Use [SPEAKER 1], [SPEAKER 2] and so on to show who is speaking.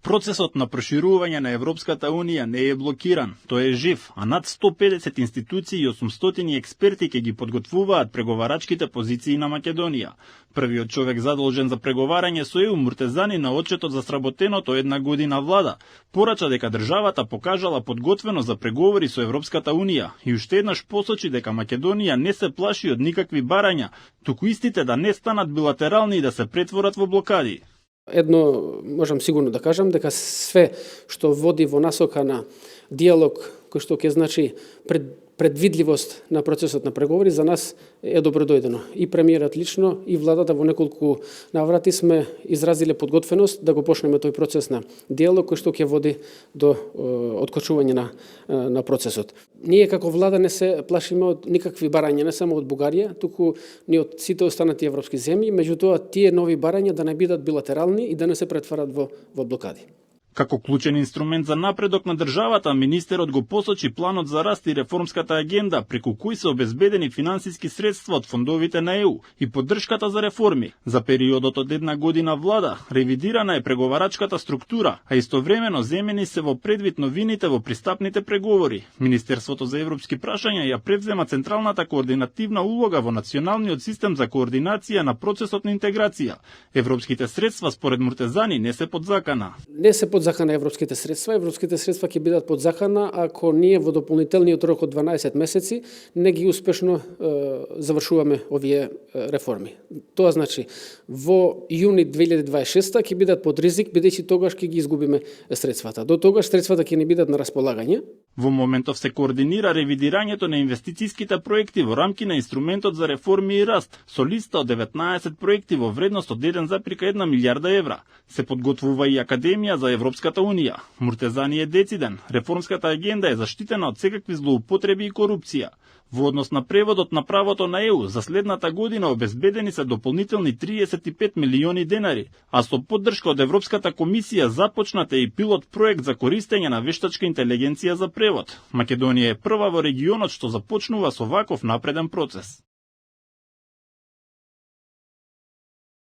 [SPEAKER 1] Процесот на проширување на Европската Унија не е блокиран, тој е жив, а над 150 институции и 800 експерти ќе ги подготвуваат преговарачките позиции на Македонија. Првиот човек задолжен за преговарање со ЕУ, Муртезани, на отчетот за сработеното една година влада, порача дека државата покажала подготвеност за преговори со Европската Унија и уште еднаш посочи дека Македонија не се плаши од никакви барања, туку истите да не станат билатерални и да се претворат во блокади.
[SPEAKER 2] Едно можам сигурно да кажам, дека све што води во насока на диалог, кој што ќе значи предвидливост на процесот на преговори, за нас е добродојдено. И премиерот лично, и владата во неколку наврати сме изразиле подготвеност да го почнеме тој процес на диалог кој што ќе води до откочување на процесот. Ние како влада не се плашиме од никакви барања, не само од Бугарија, туку ни од сите останати европски земји, меѓутоа тие нови барања да не бидат билатерални и да не се претварат во блокади.
[SPEAKER 1] Како клучен инструмент за напредок на државата, министерот го посочи планот за раст и реформската агенда, преку кој се обезбедени финансиски средства од фондовите на ЕУ и поддршката за реформи. За периодот од една година влада, ревидирана е преговарачката структура, а истовремено земени се во предвид новините во пристапните преговори. Министерството за европски прашања ја превзема централната координативна улога во националниот систем за координација на процесот на интеграција. Европските средства според Муртезани не се под закана.
[SPEAKER 2] Не се под закана европските средства. Европските средства ќе бидат под закана ако ние во дополнителниот рок од 12 месеци не ги успешно завршуваме овие реформи. Тоа значи во јуни 2026 ќе бидат под ризик, бидејќи тогаш ќе ги изгубиме средствата. До тогаш средствата ќе не бидат на располагање.
[SPEAKER 1] Во моментов се координира ревидирањето на инвестицијските проекти во рамки на инструментот за реформи и раст, со листа од 19 проекти во вредност од 1,1 милијарда евра. Се подготвува и Академија за Европската Унија. Муртезани е дециден. Реформската агенда е заштитена од секакви злоупотреби и корупција. Во однос на преводот на правото на ЕУ, за следната година обезбедени се дополнителни 35 милиони денари, а со поддршка од Европската комисија започнате и пилот проект за користење на вештачка интелигенција за превод. Македонија е прва во регионот што започнува со ваков напреден процес.